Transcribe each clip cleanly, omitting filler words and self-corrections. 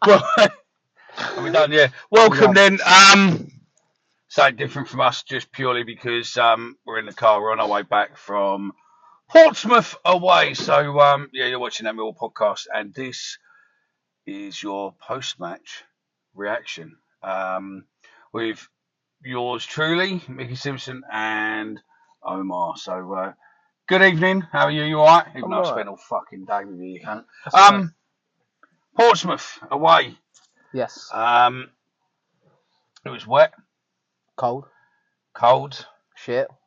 Well, are we done? Yeah. Welcome then. Something different from us, just purely because we're in the car. We're on our way back from Portsmouth away. So yeah, you're watching that Millwall podcast, and this is your post-match reaction with yours truly, Mickey Simpson and Omar. So good evening. How are you? You alright? Even though I spent all fucking day with you, cunt. Portsmouth away. Yes. It was wet, Cold.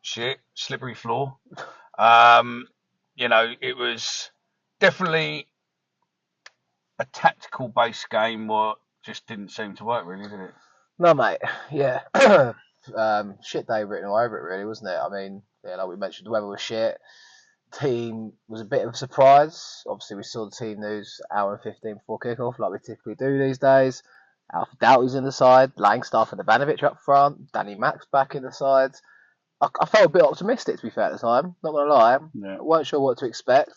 shit, slippery floor. It was definitely a tactical based game what just didn't seem to work really, did it? No, mate. Yeah. Shit day written all over it, really, wasn't it? I mean, yeah, like we mentioned, the weather was shit. Team was a bit of a surprise. Obviously, we saw the team news hour and 15 before kickoff, like we typically do these days. Alfie Doughty's in the side, Langstaff and Ivanovic up front, Danny Mack's back in the side. I felt a bit optimistic, to be fair, at the time. Not going to lie. Yeah. Weren't sure what to expect.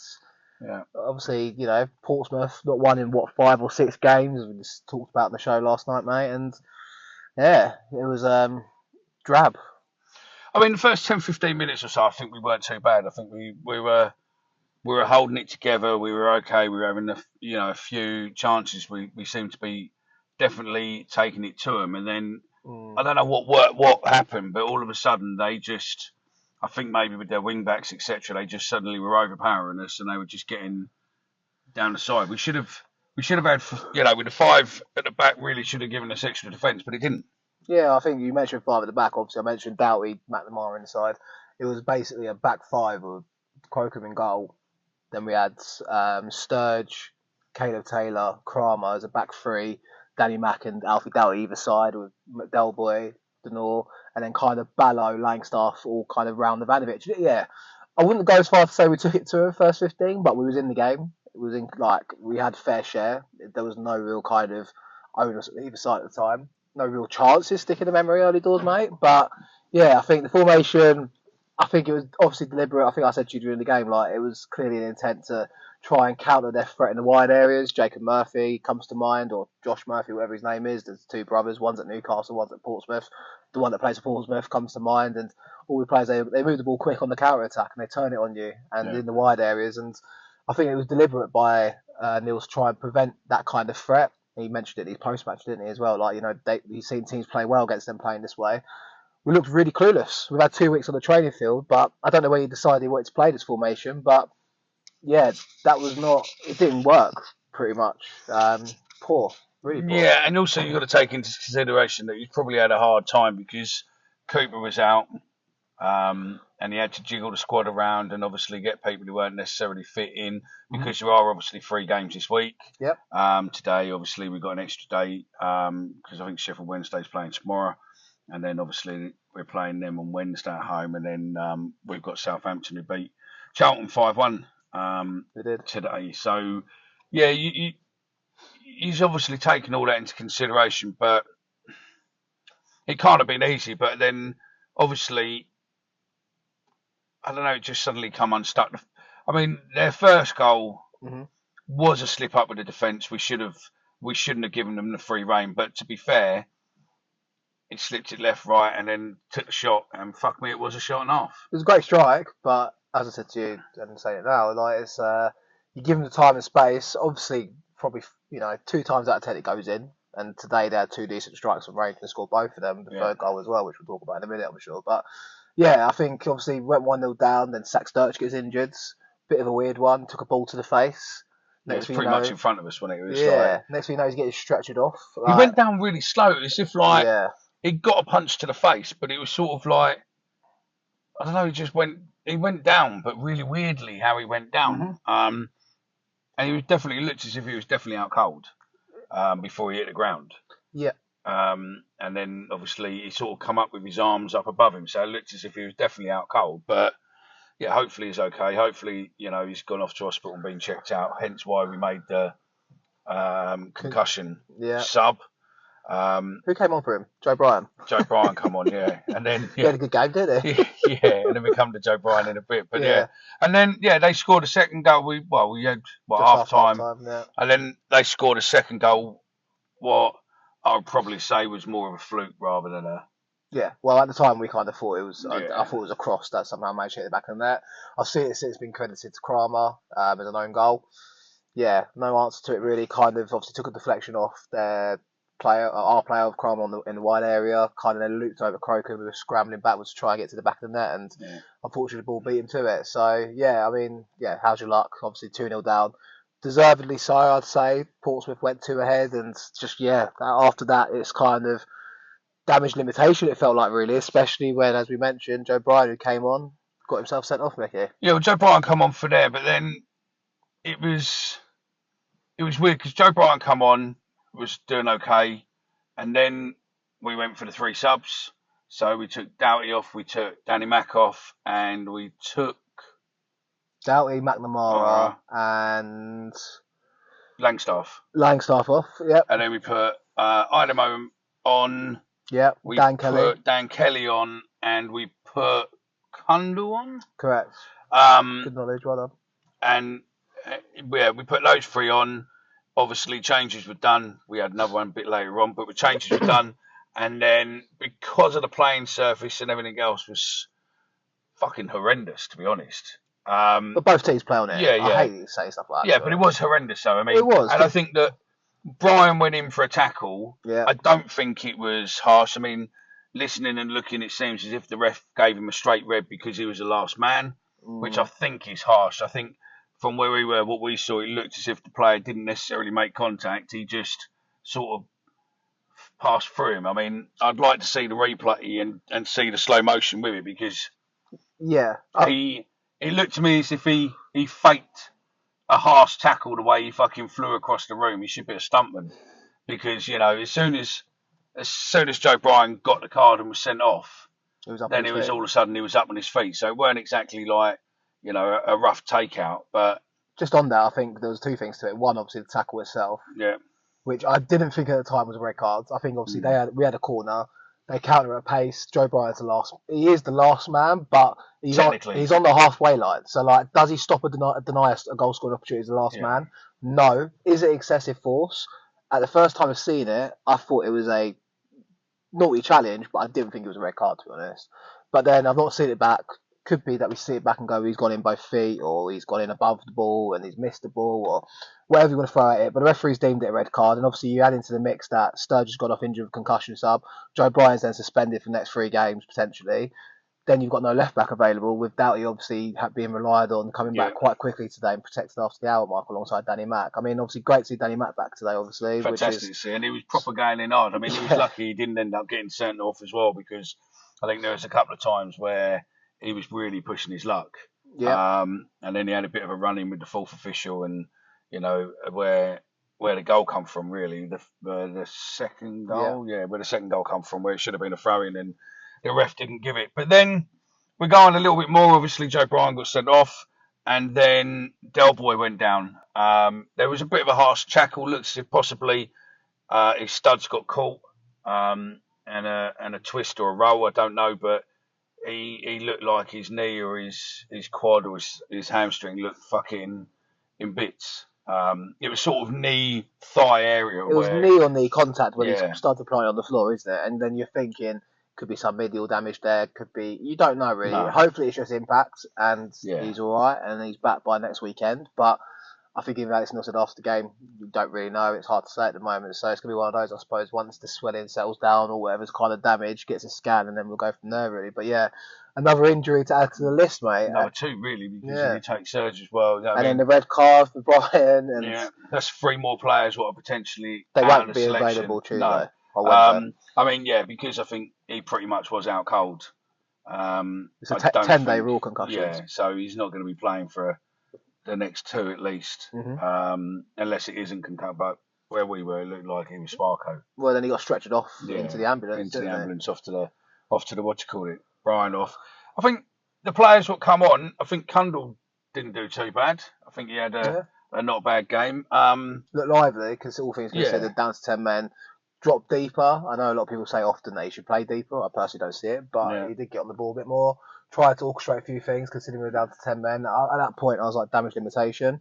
Yeah. Obviously, Portsmouth not won in 5 or 6 games. We just talked about in the show last night, mate. And yeah, it was drab. I mean, the first 10, 15 minutes or so, I think we weren't too bad. I think we were holding it together. We were okay. We were having a few chances. We seemed to be definitely taking it to them. And then I don't know what happened, but all of a sudden they just, I think maybe with their wing backs, etc., they just suddenly were overpowering us, and they were just getting down the side. We should have had, with the 5 at the back, really should have given us extra defence, but it didn't. Yeah, I think you mentioned 5 at the back. Obviously, I mentioned Doughty, McNamara inside. It was basically a back 5 with Crocombe in goal. Then we had Sturge, Caleb Taylor, Kramer as a back 3, Danny Mack and Alfie Doughty either side with McDelboy, Denor, and then kind of Ballo, Langstaff all kind of round the Ivanovic. Yeah, I wouldn't go as far to say we took it to the first 15, but we was in the game. It was we had fair share. There was no real kind of onus on either side at the time. No real chances sticking in memory early doors, mate. But yeah, I think the formation, I think it was obviously deliberate. I think I said to you during the game, it was clearly an intent to try and counter their threat in the wide areas. Jacob Murphy comes to mind, or Josh Murphy, whatever his name is. There's 2 brothers, one's at Newcastle, one's at Portsmouth. The one that plays for Portsmouth comes to mind, and all the players, they move the ball quick on the counter attack and they turn it on you and in the wide areas. And I think it was deliberate by Neil to try and prevent that kind of threat. He mentioned it in his post-match, didn't he, as well? He's seen teams play well against them playing this way. We looked really clueless. We've had 2 weeks on the training field, but I don't know where he decided he wanted to play this formation. But yeah, it didn't work, pretty much. Poor, really poor. Yeah, and also you've got to take into consideration that he's probably had a hard time because Cooper was out, and he had to jiggle the squad around and obviously get people who weren't necessarily fit in because there are obviously 3 games this week. Yep. Today, obviously, we've got an extra day because I think Sheffield Wednesday's playing tomorrow. And then obviously we're playing them on Wednesday at home, and then we've got Southampton who beat Charlton 5-1 today. So yeah, he's obviously taken all that into consideration, but it can't have been easy. But then obviously, I don't know, it just suddenly come unstuck. I mean, their first goal was a slip up with the defence. We shouldn't have given them the free rein. But to be fair, he slipped it left, right, and then took the shot, and fuck me, it was a shot and a half. It was a great strike, but as I said to you, and say it now, it's you give him the time and space. Obviously, probably 2 times out of 10 it goes in, and today they had 2 decent strikes from range and scored both of them. The third goal as well, which we'll talk about in a minute, I'm sure. But yeah, I think obviously went 1-0 down, then Sack Sturch gets injured. Bit of a weird one. Took a ball to the face. It was pretty much in front of us when it was. Next thing you know, he's getting stretchered off. He went down really slow, as if he got a punch to the face, but it was sort of like, I don't know, he went down, but really weirdly how he went down. And he looked as if he was definitely out cold before he hit the ground. Yeah. And then obviously he sort of come up with his arms up above him, so it looked as if he was definitely out cold. But yeah, hopefully he's okay. Hopefully, he's gone off to hospital and been checked out. Hence why we made the concussion sub. Who came on for him? Joe Bryan. Joe Bryan come on, yeah. And then he had a good game, didn't he? Yeah, and then we come to Joe Bryan in a bit. But and then they scored a second goal. We had half time. And then they scored a second goal what I would probably say was more of a fluke rather than a Yeah, well, at the time we kind of thought it was. I yeah. thought it was a cross that somehow managed to hit the back of the net. I've seen it since been credited to Kramer as an own goal. Yeah, no answer to it really. Kind of obviously took a deflection off their player, our player of Kramer in the wide area. Kind of then looped over Croker, who was scrambling backwards to try and get to the back of the net, and unfortunately the ball beat him to it. So yeah, I mean, yeah, how's your luck? Obviously 2-0 down. Deservedly so, I'd say. Portsmouth went 2 ahead, and just yeah, after that it's kind of damage limitation, it felt like, really, especially when, as we mentioned, Joe Bryan, who came on, got himself sent off, Mickey. Yeah, well, Joe Bryan come on for there, but then it was weird because Joe Bryan come on, was doing okay, and then we went for the 3 subs. So we took Doughty off, we took Danny Mack off, and we took Doughty, McNamara, and Langstaff. Langstaff off, yep. And then we put Idemo on. Yep, We Dan put Kelly. Dan Kelly on, and we put Kundle on. Correct. Good knowledge, well done. And yeah, we put those 3 on. Obviously, changes were done. We had another one a bit later on, but the changes were done. And then because of the playing surface and everything else was fucking horrendous, to be honest. But both teams play on it. Yeah, I hate to say stuff like that. Yeah, but it was horrendous, though. I mean, it was. And I think that Bryan went in for a tackle. Yeah. I don't think it was harsh. I mean, listening and looking, it seems as if the ref gave him a straight red because he was the last man, which I think is harsh. I think from where we were, what we saw, it looked as if the player didn't necessarily make contact. He just sort of passed through him. I mean, I'd like to see the replay and see the slow motion with it because it looked to me as if he faked a harsh tackle the way he fucking flew across the room. He should be a stuntman because, you know, as soon as Joe Bryan got the card and was sent off, then it was all of a sudden he was up on his feet. So it weren't exactly like, you know, a rough takeout. But just on that, I think there was 2 things to it. One, obviously the tackle itself, which I didn't think at the time was a red card. I think obviously we had a corner. They counter at pace. Joe Bryan's the last. He is the last man, but he's on the halfway line. So, like, does he stop deny a goal scoring opportunity as the last man? No. Is it excessive force? At the first time of seeing it, I thought it was a naughty challenge, but I didn't think it was a red card, to be honest. But then I've not seen it back. Could be that we see it back and go, he's gone in both feet, or he's gone in above the ball and he's missed the ball, or whatever you want to throw at it. But the referee's deemed it a red card, and obviously you add into the mix that Sturge has got off injured with concussion sub. Joe Bryan's then suspended for the next 3 games potentially. Then you've got no left back available, with Doughty obviously being relied on coming back quite quickly today and protected after the hour mark alongside Danny Mack. I mean, obviously great to see Danny Mack back today, obviously. Fantastic to see, and he was proper going in hard. I mean, he was lucky he didn't end up getting sent off as well, because I think there was a couple of times where he was really pushing his luck. Yeah. And then he had a bit of a run-in with the 4th official, and, you know, where the goal come from, really. The second goal, where the second goal come from, where it should have been a throw-in, and the ref didn't give it. But then we're going a little bit more. Obviously, Joe Bryan got sent off, and then Del Boy went down. There was a bit of a harsh tackle. Looks as if possibly his studs got caught, and a twist or a roll. I don't know, but he looked like his knee or his quad or his hamstring looked fucking in bits. It was sort of knee thigh area. It was knee on knee contact when he started playing on the floor, isn't it? And then you're thinking, could be some medial damage there. Could be, you don't know really. No. Hopefully it's just impact and he's all right and he's back by next weekend. But I think even Alex Neil said after the game, you don't really know. It's hard to say at the moment. So it's going to be one of those, I suppose, once the swelling settles down or whatever's kind of damage, gets a scan, and then we'll go from there, really. But yeah, another injury to add to the list, mate. Number 2, really, because you take Serge as well. You know then the red card for Bryan. And that's 3 more players what are potentially they out won't of the be selection. Available Tuesday. No. I mean, because I think he pretty much was out cold. It's a 10-day rule concussion. Yeah, so he's not going to be playing for the next 2 at least, unless it isn't contact. But where we were, it looked like he was Sparko. Well, then he got stretchered off into the ambulance. Off to the what you call it, Bryan off. I think the players what come on. I think Kundle didn't do too bad. I think he had a not bad game. Looked lively, because all things considered, down to 10 men. Drop deeper. I know a lot of people say often that he should play deeper. I personally don't see it, but he did get on the ball a bit more. Tried to orchestrate a few things, considering we were down to 10 men. At that point, I was like, damage limitation.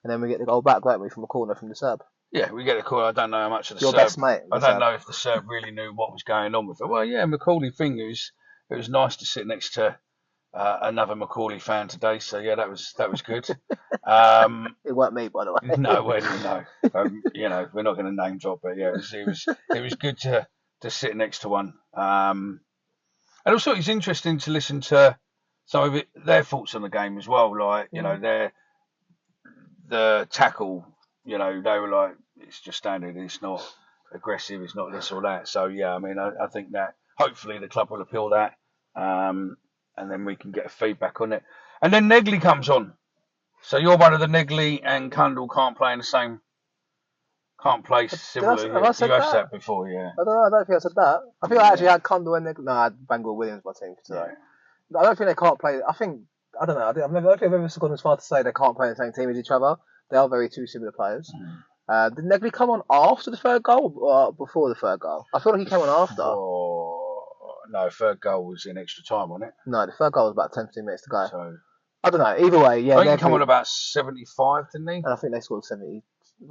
And then we get the goal back, don't we, from a corner from the sub. Yeah, we get a call. I don't know how much of the Your Serb. best mate. I don't know if the Serb really knew what was going on with it. Well, yeah, Macaulay thing. It was nice to sit next to another Macaulay fan today. So yeah, that was good. It weren't me, by the way. No, well, no. We're not going to name drop, but yeah, it was good to sit next to one. And also, it's interesting to listen to some of their thoughts on the game as well. Like, the tackle. They were like, it's just standard. It's not aggressive. It's not this or that. So yeah, I mean, I think that hopefully the club will appeal that, and then we can get a feedback on it. And then Negley comes on. So you're one of the Negley and Cundall can't play similarly. Have I said You have that? said before, yeah. I don't think I said that. I think I actually had Condor and I had Bangor Williams my team for today. I don't think they can't play. I don't know. I don't think I've ever gone as far to say they can't play in the same team as each other. They are two similar players. Did Negley come on after the third goal or before the third goal? I feel like he came on after. No, third goal was in extra time, wasn't it? No, the third goal was about 10-15 minutes to go. So I don't know. Either way, yeah. I think he came on about 75, didn't he? And I think they scored 70.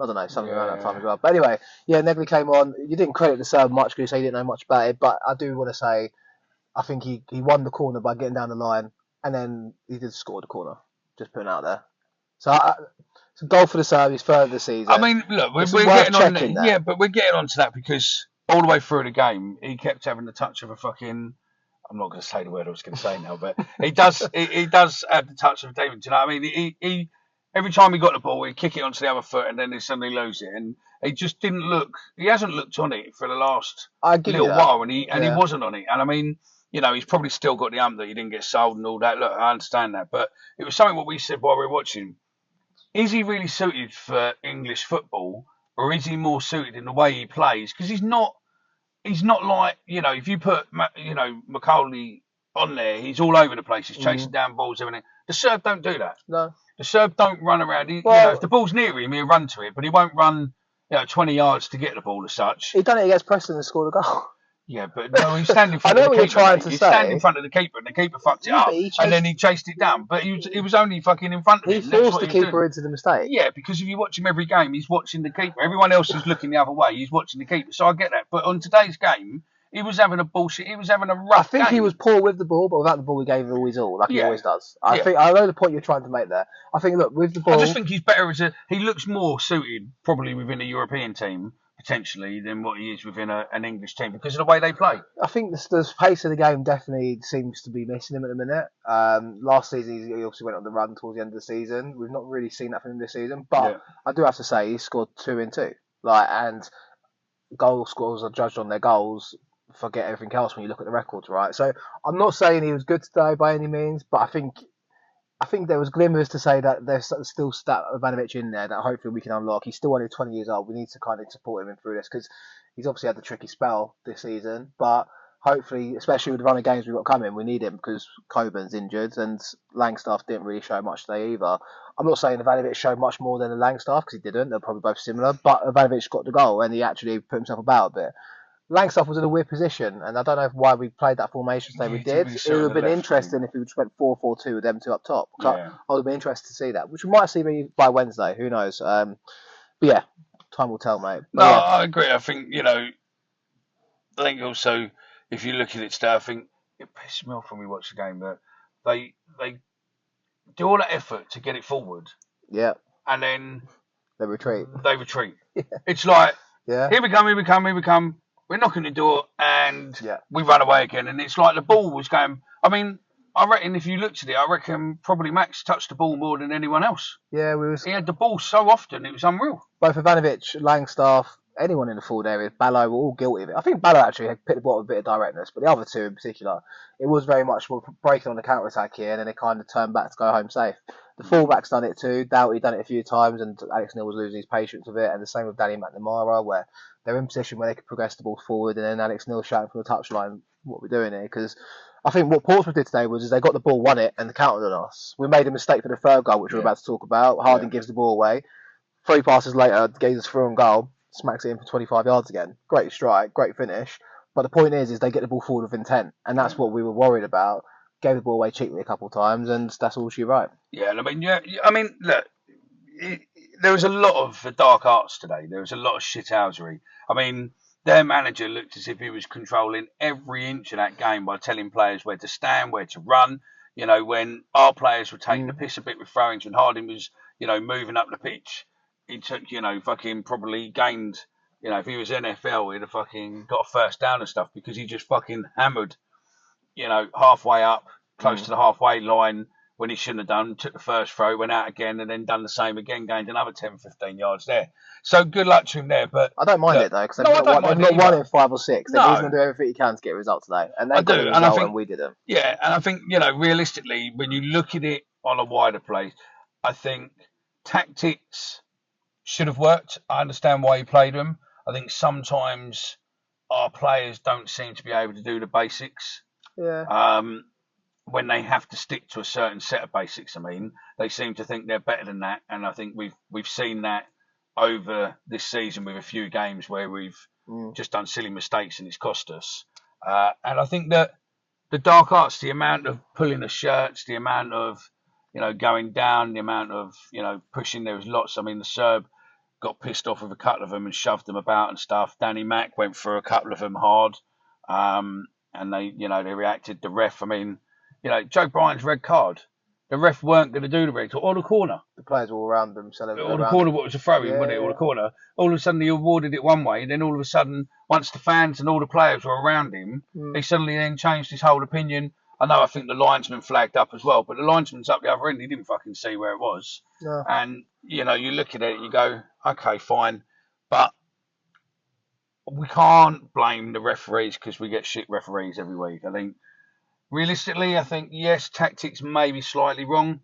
I don't know, something around that time as well. But anyway, yeah, Negley came on. You didn't credit the Serb much because you say you didn't know much about it. But I do want to say, I think he won the corner by getting down the line, and then he did score the corner. Just putting it out there. So it's a goal for the Serb. He's third of the season. I mean, look, we're getting on that. Yeah, but we're getting onto that because all the way through the game, he kept having the touch of a fucking. I'm not going to say the word I was going to say now, but he does. He does have the touch of David. Do you know what I mean? He every time he got the ball, he'd kick it onto the other foot, and then he suddenly lose it. And he just didn't look. He hasn't looked on it for the last little while, and he wasn't on it. And I mean, he's probably still got the that he didn't get sold and all that. Look, I understand that, but it was something what we said while we were watching. Is he really suited for English football, or is he more suited in the way he plays? Because he's not like, if you put, Macaulay on there, he's all over the place. He's chasing down balls, everything. The Serb don't do that. No. The Serb don't run around. If the ball's near him, he'll run to it, but he won't run, 20 yards to get the ball as such. He done it against Preston and scored a goal. Yeah, but no, he's standing in front of the keeper. I know what you're trying to say. He's standing in front of the keeper, and the keeper fucked it up, and then he chased it down. But he was only fucking in front of him. He forced the keeper into the mistake. Yeah, because if you watch him every game, he's watching the keeper. Everyone else is looking the other way. He's watching the keeper. So I get that. But on today's game, he was having a bullshit. He was having a rough game. He was poor with the ball, but without the ball, he gave it always all, like he always does. I know the point you're trying to make there. I think, look, with the ball, I just think he's better he looks more suited probably within a European team potentially than what he is within an English team because of the way they play. I think the pace of the game definitely seems to be missing him at the minute. Last season, he obviously went on the run towards the end of the season. We've not really seen that from him this season, but I do have to say he scored 2 in 2. And goal scorers are judged on their goals. Forget everything else when you look at the records, right? So I'm not saying he was good today by any means, but I think there was glimmers to say that there's still Ivanovic in there that hopefully we can unlock. He's still only 20 years old. We need to kind of support him through this because he's obviously had the tricky spell this season. But hopefully, especially with the run of games we've got coming, we need him because Coburn's injured and Langstaff didn't really show much today either. I'm not saying Ivanovic showed much more than Langstaff because he didn't. They're probably both similar. But Ivanovic got the goal and he actually put himself about a bit. Langstaff was in a weird position, and I don't know why we played that formation today. We did. It would have been interesting if we just went 4-4-2 with them two up top. I would have been interested to see that, which we might see by Wednesday. Who knows? But yeah, time will tell, mate. No, I agree. I think also if you look at it today, I think it pissed me off when we watched the game that they do all that effort to get it forward. Yeah. And then they retreat. Yeah. It's like here we come. We're knocking the door and we run away again. And it's like the ball was going. I mean, I reckon if you looked at it, I reckon probably Max touched the ball more than anyone else. Yeah, he had the ball so often, it was unreal. Both Ivanovic, Langstaff, anyone in the forward area, Ballo were all guilty of it. I think Ballo actually had picked the ball with a bit of directness, but the other two in particular, it was very much more breaking on the counter attack here, and then they kind of turned back to go home safe. The fullback's done it too. Doughty done it a few times, and Alex Neil was losing his patience with it. And the same with Danny McNamara, where they're in position where they could progress the ball forward, and then Alex Neil shouting from the touchline, "What we're doing here?" Because I think what Portsmouth did today was they got the ball, won it, and countered on us. We made a mistake for the third goal, which we're about to talk about. Harding gives the ball away. 3 passes later, Gazers through on goal, smacks it in for 25 yards again. Great strike, great finish. But the point is they get the ball forward with intent, and that's what we were worried about. Gave the ball away cheaply a couple of times, and that's all she wrote. Yeah, I mean, look, there was a lot of dark arts today. There was a lot of shithousery. I mean, their manager looked as if he was controlling every inch of that game by telling players where to stand, where to run. When our players were taking the piss a bit with throw-ins, when Harding was, moving up the pitch, he took, fucking probably gained, if he was NFL, he'd have fucking got a first down and stuff because he just fucking hammered, halfway up, close to the halfway line when he shouldn't have done, took the first throw, went out again, and then done the same again, gained another 10, 15 yards there. So good luck to him there. But I don't mind it though, because they've not won in 5 or 6. He's going to do everything he can to get a result today, and they got a result, and we didn't. Yeah, and I think realistically, when you look at it on a wider play, I think tactics should have worked. I understand why he played them. I think sometimes our players don't seem to be able to do the basics. Yeah. When they have to stick to a certain set of basics, they seem to think they're better than that, and I think we've seen that over this season with a few games where we've just done silly mistakes and it's cost us. And I think that the dark arts, the amount of pulling of shirts, the amount of going down, the amount of pushing, there was lots. The Serb got pissed off with a couple of them and shoved them about and stuff. Danny Mack went for a couple of them hard, and they reacted. The ref, Joe Bryan's red card. The ref weren't going to do the red card or the corner. The players were all around them. Or the corner, what was a throw-in, wasn't it? Or the corner. All of a sudden, he awarded it one way. Then all of a sudden, once the fans and all the players were around him, he suddenly then changed his whole opinion. I think the linesman flagged up as well, but the linesman's up the other end. He didn't fucking see where it was. No. And, you look at it and you go, okay, fine. But we can't blame the referees because we get shit referees every week. I think, realistically, yes, tactics may be slightly wrong.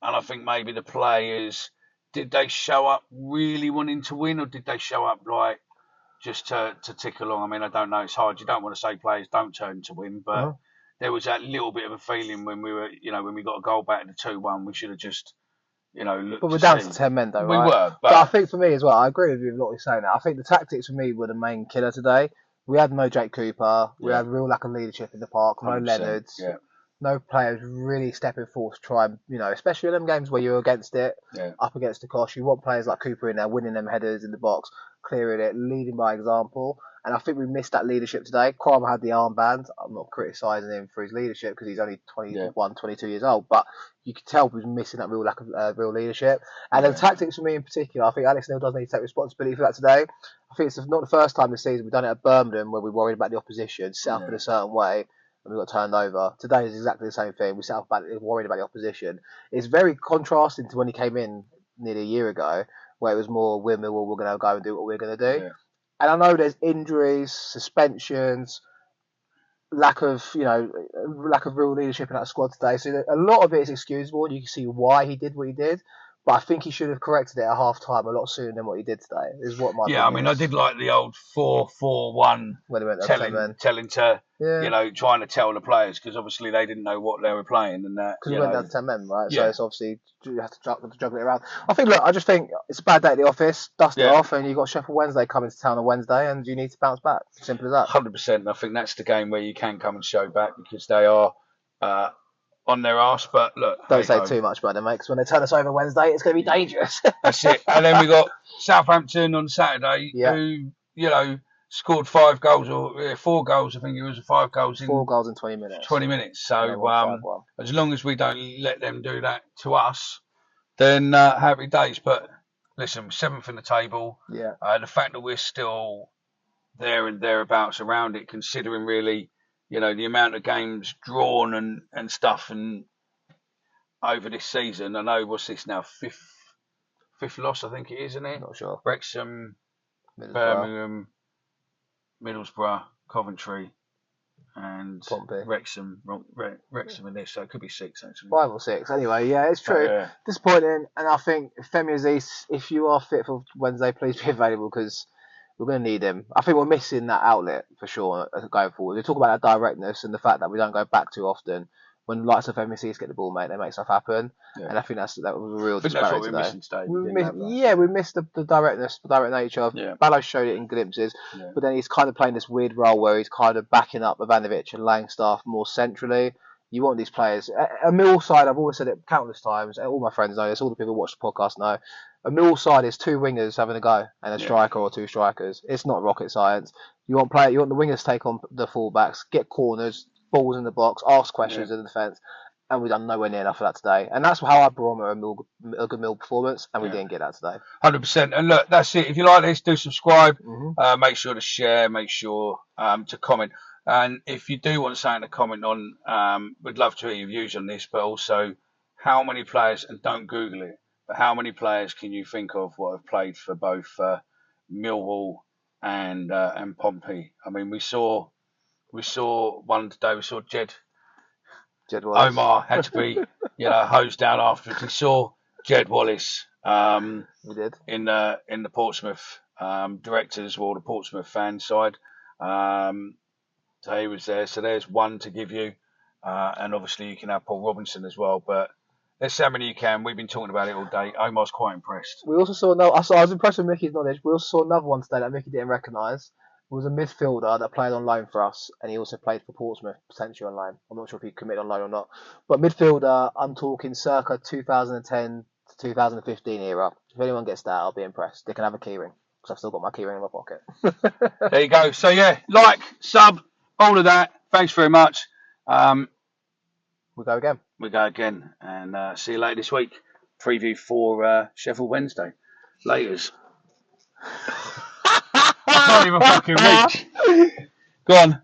And I think maybe the players, did they show up really wanting to win, or did they show up like just to tick along? I don't know. It's hard. You don't want to say players don't turn to win, but there was that little bit of a feeling when we were, when we got a goal back in the 2-1, we should have just, looked. But we're down to 10 men though, right? We were. But I think for me as well, I agree with you with what you're saying now. I think the tactics for me were the main killer today. We had no Jake Cooper. We had real lack of leadership in the park. No Leonards. Yeah. No players really stepping forward to try and, especially in them games where you're against it, up against the cost. You want players like Cooper in there, winning them headers in the box, clearing it, leading by example. And I think we missed that leadership today. Kramer had the armband. I'm not criticising him for his leadership because he's only 21, 22 years old. But you could tell he was missing that real lack of real leadership. And the tactics for me in particular, I think Alex Neil does need to take responsibility for that today. I think it's not the first time this season we've done it at Birmingham where we worried about the opposition, set up in a certain way, and we got turned over. Today is exactly the same thing. We set up worried about the opposition. It's very contrasting to when he came in nearly a year ago, where it was more, we're Millwall, we're going to go and do what we're going to do. Yeah. And I know there's injuries, suspensions, lack of real leadership in that squad today. So a lot of it is excusable, and you can see why he did what he did. But I think he should have corrected it at half time a lot sooner than what he did today. Is what my opinion is. I did like the old 4-4-1 when he went telling to trying to tell the players, because obviously they didn't know what they were playing, and that because we went down to 10 men, right? So it's obviously you have to juggle it around. I just think it's a bad day at the office. Dust it off, and you've got Sheffield Wednesday coming to town on Wednesday, and you need to bounce back. Simple as that. 100%. I think that's the game where you can come and show back, because they are on their arse. But look, don't say too much about them, mate, because when they turn us over Wednesday, it's going to be dangerous. That's it. And then we got Southampton on Saturday, who scored 5 goals or 4 goals. I think it was 5 goals in 4 goals in 20 minutes. 20 minutes. So as long as we don't let them do that to us, then happy days. But listen, 7th in the table. Yeah. The fact that we're still there and thereabouts around it, considering really, the amount of games drawn and stuff, and over this season, I know, what's this now, fifth loss, I think it is, isn't it? Not sure. Wrexham, Birmingham, Middlesbrough, Coventry, and Pompey. Wrexham in this, so it could be 6 actually. 5 or 6. Anyway, it's true. Disappointing, and I think Femi Aziz, if you are fit for Wednesday, please be available, because we're going to need him. I think we're missing that outlet for sure going forward. We talk about that directness and the fact that we don't go back too often. When the likes of MCs get the ball, mate, they make stuff happen. Yeah. And I think that was a real disparity today. We missed the directness, the direct nature. Ballo showed it in glimpses, but then he's kind of playing this weird role where he's kind of backing up Ivanovic and Langstaff more centrally. You want these players. A Mill side, I've always said it countless times, all my friends know this, all the people who watch the podcast know, A Millwall side is 2 wingers having a go and a Yeah. striker or 2 strikers. It's not rocket science. You want the wingers to take on the fullbacks, get corners, balls in the box, ask questions in the defence, and we've done nowhere near enough of that today. And that's how I barometer a good Mill performance, and we didn't get that today. 100%. And look, that's it. If you like this, do subscribe. Mm-hmm. Make sure to share. Make sure to comment. And if you do want something to comment on, we'd love to hear your views on this. But also, how many players, and don't Google it, but how many players can you think of what have played for both Millwall and Pompey? I mean, we saw one today. We saw Jed Wallace. Omar had to be, hosed down afterwards. He saw Jed Wallace. We did. In the Portsmouth directors or the Portsmouth fan side. So he was there. So there's one to give you, and obviously you can have Paul Robinson as well. But there's so many you can. We've been talking about it all day. Omar's quite impressed. We also saw I was impressed with Mickey's knowledge. We also saw another one today that Mickey didn't recognise. It was a midfielder that played on loan for us, and he also played for Portsmouth, potentially on loan. I'm not sure if he committed on loan or not. But midfielder, I'm talking circa 2010 to 2015 era. If anyone gets that, I'll be impressed. They can have a keyring, because I've still got my keyring in my pocket. There you go. So yeah, like, sub, all of that. Thanks very much. We go again. We go again, and see you later this week. Preview for Sheffield Wednesday. Laters. I can't even fucking reach. Go on.